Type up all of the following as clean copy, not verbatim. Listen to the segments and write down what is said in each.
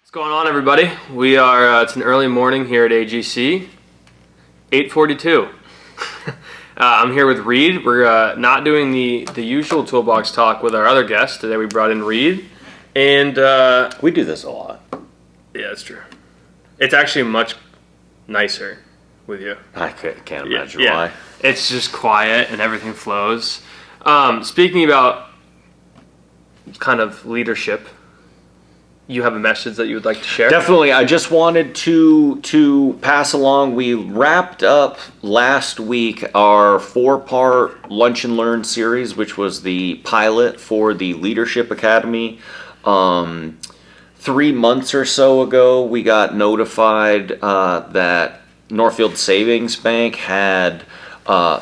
What's going on, everybody? We are, it's an early morning here at AGC, 8:42. I'm here with Reid. We're not doing the usual toolbox talk with our other guest. Today we brought in Reid. And we do this a lot. Yeah, that's true. It's actually much nicer with you. I can't imagine why. It's just quiet and everything flows. Speaking about kind of leadership, you have a message that you would like to share? Definitely. I just wanted to pass along. We wrapped up last week our 4-part Lunch and Learn series, which was the pilot for the Leadership Academy. 3 months or so ago, we got notified that Northfield Savings Bank had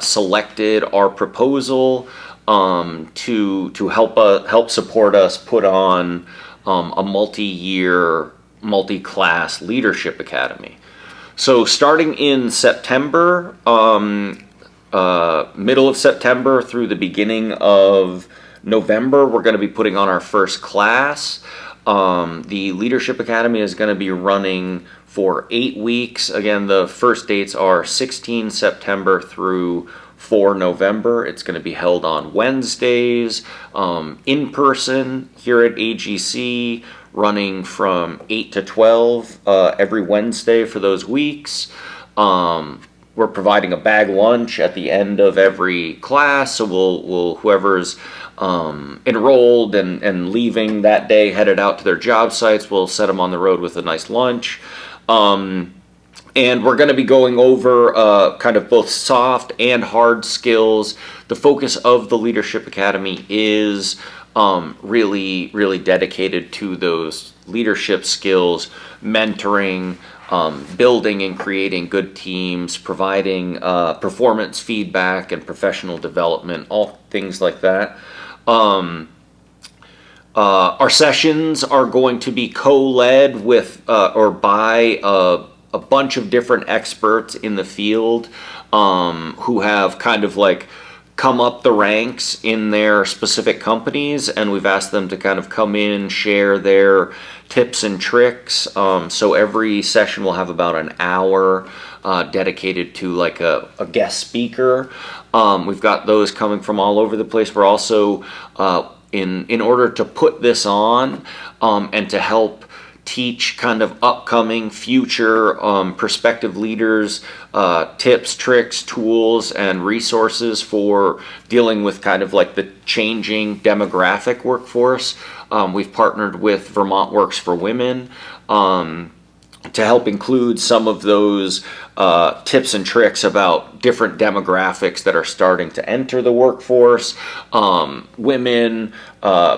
selected our proposal to help support us put on a multi-year, multi-class leadership academy. So starting in September, middle of September through the beginning of November, we're going to be putting on our first class. The Leadership Academy is going to be running for 8 weeks. Again, the first dates are 16 September through 4 November. It's going to be held on Wednesdays, in person here at AGC, running from 8 to 12 every Wednesday for those weeks. We're providing a bag lunch at the end of every class, so we'll whoever's enrolled and leaving that day, headed out to their job sites, we'll set them on the road with a nice lunch. And we're going to be going over kind of both soft and hard skills. The focus of the Leadership Academy is really dedicated to those leadership skills, mentoring, building and creating good teams, providing performance feedback and professional development, all things like that. Our sessions are going to be co-led with or by a bunch of different experts in the field who have kind of like come up the ranks in their specific companies, and we've asked them to kind of come in, share their tips and tricks. So every session will have about an hour dedicated to like a guest speaker. We've got those coming from all over the place. We're also in order to put this on and to help teach kind of upcoming future prospective leaders tips, tricks, tools, and resources for dealing with kind of like the changing demographic workforce. We've partnered with Vermont Works for Women to help include some of those tips and tricks about different demographics that are starting to enter the workforce. Women,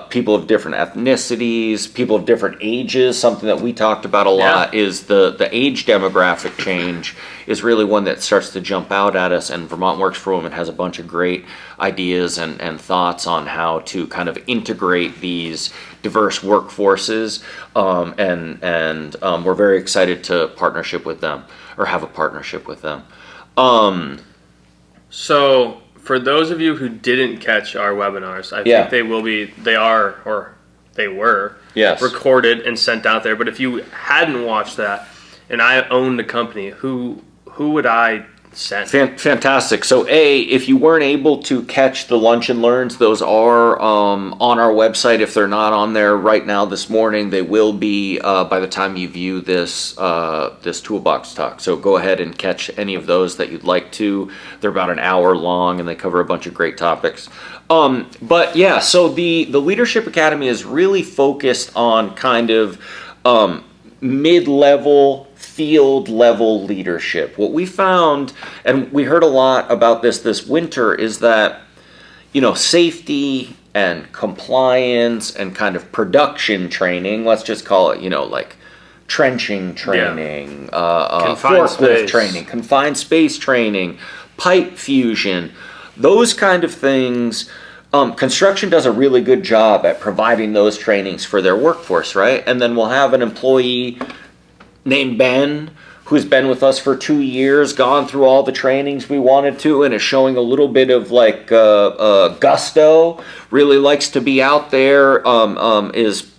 people of different ethnicities, people of different ages. Something that we talked about a lot is the age demographic change is really one that starts to jump out at us, and Vermont Works for Women has a bunch of great ideas and thoughts on how to kind of integrate these diverse workforces, and we're very excited to partnership with them, or have a partnership with them. So for those of you who didn't catch our webinars, I think they were recorded and sent out there. But if you hadn't watched that, and I owned a company, who would I send? Fantastic. So if you weren't able to catch the Lunch and Learns, those are on our website. If they're not on there right now this morning, they will be by the time you view this Toolbox Talk. So go ahead and catch any of those that you'd like to. They're about an hour long and they cover a bunch of great topics. But yeah, so the Leadership Academy is really focused on kind of mid-level, field-level leadership. What we found, and we heard a lot about this winter, is that, safety and compliance and kind of production training, let's just call it, like trenching training, forklift training, confined space training, pipe fusion, those kind of things. Construction does a really good job at providing those trainings for their workforce, right? And then we'll have an employee named Ben who's been with us for 2 years, gone through all the trainings we wanted to, and is showing a little bit of like gusto, really likes to be out there, is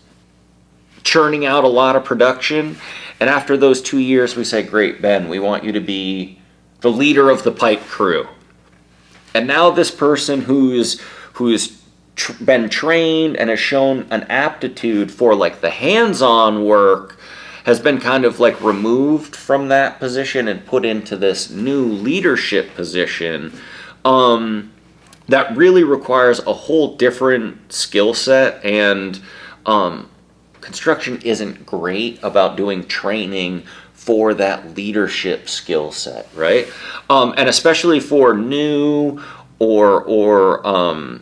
churning out a lot of production. And after those 2 years, we say, great, Ben, we want you to be the leader of the pipe crew. And now this person who's been trained and has shown an aptitude for like the hands-on work has been kind of like removed from that position and put into this new leadership position that really requires a whole different skill set. And construction isn't great about doing training for that leadership skill set, right? And especially for new or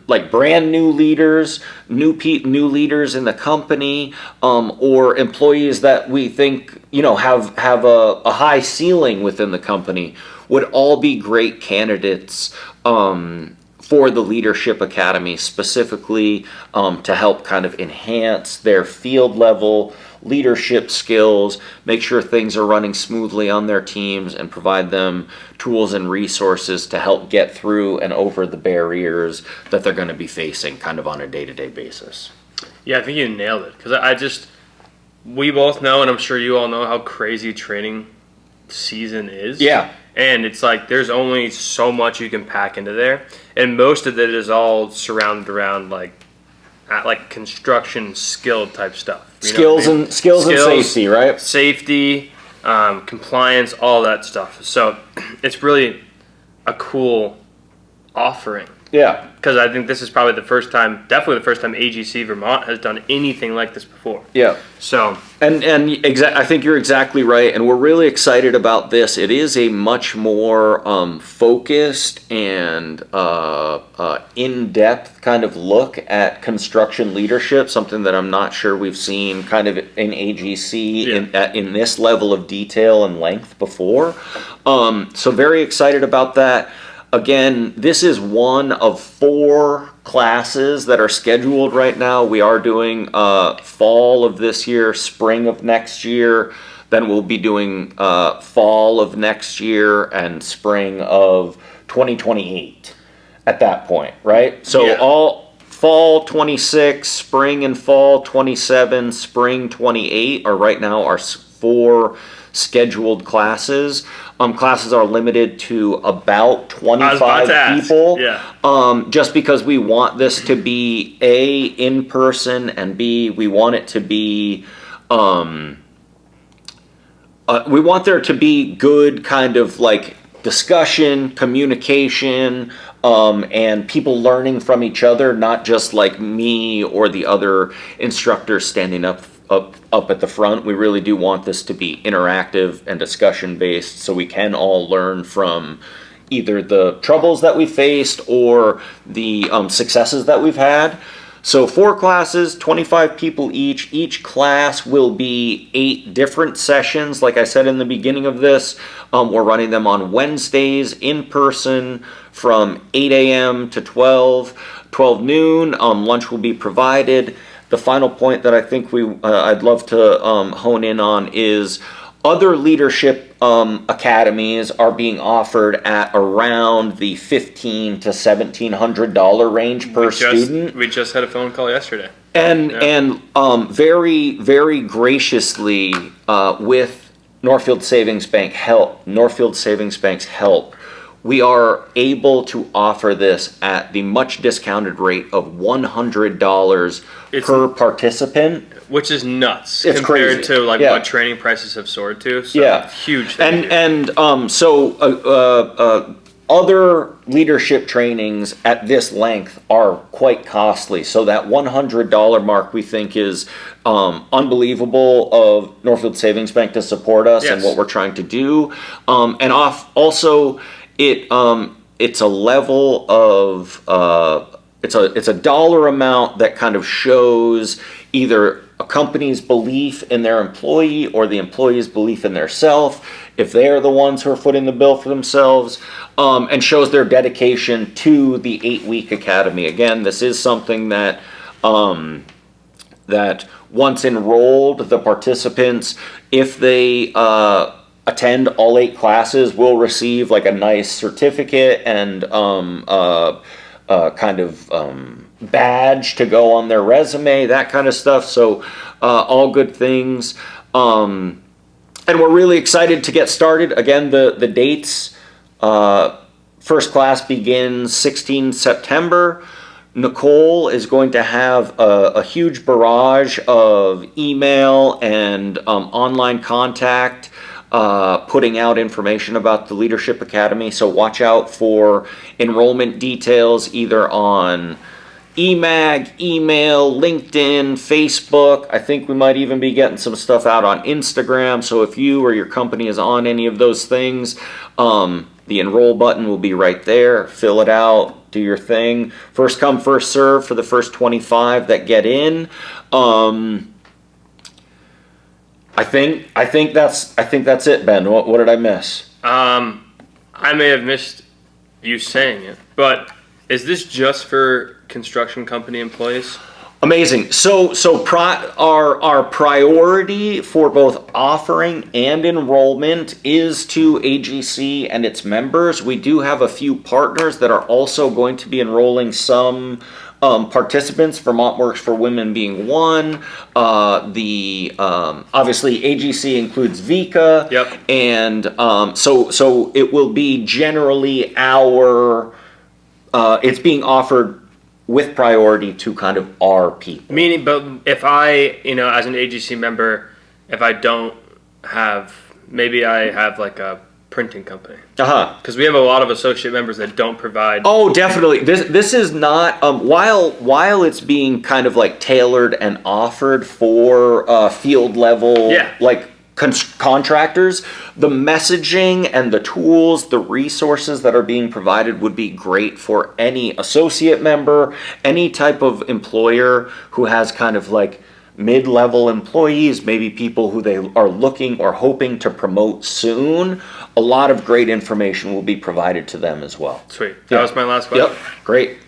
like brand new leaders, new leaders in the company, or employees that we think have a high ceiling within the company, would all be great candidates for the Leadership Academy, specifically to help kind of enhance their field level leadership skills, make sure things are running smoothly on their teams, and provide them tools and resources to help get through and over the barriers that they're going to be facing kind of on a day-to-day basis. Yeah, I think you nailed it. Because we both know, and I'm sure you all know, how crazy training season is. Yeah. And it's like there's only so much you can pack into there. And most of it is all surrounded around like construction skill type stuff. Skills and safety, right? Safety, compliance, all that stuff. So it's really a cool offering. Yeah. Because I think this is probably definitely the first time AGC Vermont has done anything like this before. Yeah. So. I think you're exactly right, and we're really excited about this. It is a much more focused and in-depth kind of look at construction leadership, something that I'm not sure we've seen kind of in AGC in this level of detail and length before. So very excited about that. Again, this is one of 4 classes that are scheduled right now. We are doing fall of this year, spring of next year. Then we'll be doing fall of next year and spring of 2028 at that point, right? So all fall 26, spring and fall 27, spring 28 are right now our 4 scheduled classes. Classes are limited to about 25 people. Yeah. Just because we want this to be A, in person, and B, we want it to be we want there to be good kind of like discussion, communication, and people learning from each other, not just like me or the other instructors standing up at the front. We really do want this to be interactive and discussion based, so we can all learn from either the troubles that we faced or the successes that we've had. So 4 classes, 25 people each. Each class will be 8 different sessions. Like I said in the beginning of this, we're running them on Wednesdays in person from 8 a.m. to 12 noon. Lunch will be provided. The final point that I think I'd love to hone in on is other leadership academies are being offered at around the $1,500 to $1,700 range per student. We just had a phone call yesterday. And very, very graciously with Northfield Savings Bank's help, we are able to offer this at the much discounted rate of $100 per participant. Which is nuts. It's compared crazy. to like what training prices have soared to. So huge thing. So other leadership trainings at this length are quite costly. So that $100 mark we think is unbelievable of Northfield Savings Bank to support us and what we're trying to do. Also it's a level of it's a dollar amount that kind of shows either a company's belief in their employee or the employee's belief in their self, if they are the ones who are footing the bill for themselves, and shows their dedication to the 8-week academy. Again, this is something that that once enrolled, the participants, if they attend all 8 classes, will receive like a nice certificate and badge to go on their resume, that kind of stuff. So all good things. And we're really excited to get started. Again, the dates, first class begins 16 September. Nicole is going to have a huge barrage of email and online contact, putting out information about the Leadership Academy. So watch out for enrollment details either on EMAG, email, LinkedIn, Facebook. I think we might even be getting some stuff out on Instagram. So if you or your company is on any of those things, the enroll button will be right there. Fill it out. Do your thing. First come, first serve for the first 25 that get in. I think that's it, Ben. What did I miss? I may have missed you saying it, but is this just for construction company employees? Amazing. So our priority for both offering and enrollment is to AGC and its members. We do have a few partners that are also going to be enrolling some participants, Vermont Works for Women being one. Obviously AGC includes Vika. Yep. And so it will be generally it's being offered with priority to kind of our people. Meaning, but if I, as an AGC member, if I don't have, maybe I have like a printing company. Because we have a lot of associate members that don't provide. Oh, definitely. This is not, while it's being kind of like tailored and offered for field level, like contractors, the messaging and the tools, the resources that are being provided would be great for any associate member, any type of employer who has kind of like mid-level employees, maybe people who they are looking or hoping to promote soon. A lot of great information will be provided to them as well. Sweet. That was my last question. Yep. Great.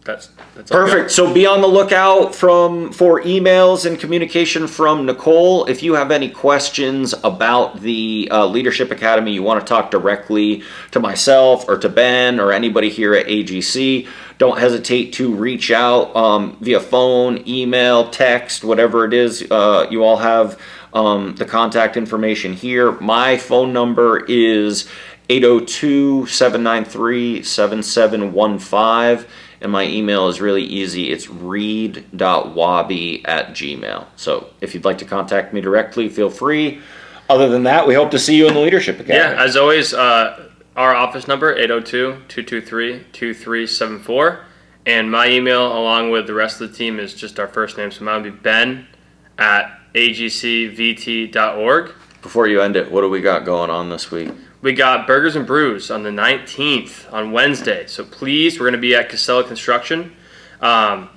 That's perfect. So be on the lookout for emails and communication from Nicole. If you have any questions about the Leadership Academy, you want to talk directly to myself or to Ben or anybody here at AGC, don't hesitate to reach out via phone, email, text, whatever it is. You all have the contact information here. My phone number is 802-793-7715. And my email is really easy. It's reid.wobby@gmail. So if you'd like to contact me directly, feel free. Other than that, we hope to see you in the Leadership Academy. Yeah, as always, our office number, 802-223-2374. And my email, along with the rest of the team, is just our first name. So mine would be ben@agcvt.org. Before you end it, what do we got going on this week? We got Burgers and Brews on the 19th on Wednesday. So please, we're going to be at Casella Construction. And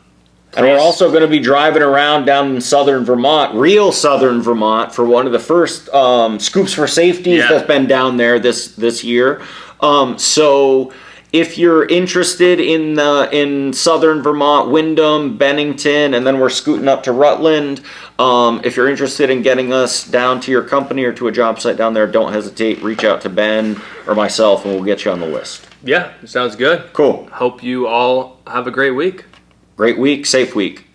we're also going to be driving around down in southern Vermont, real southern Vermont, for one of the first Scoops for Safeties that's been down there this year. So if you're interested in southern Vermont, Windham, Bennington, and then we're scooting up to Rutland. If you're interested in getting us down to your company or to a job site down there, don't hesitate. Reach out to Ben or myself, and we'll get you on the list. Yeah, sounds good. Cool. Hope you all have a great week. Great week. Safe week.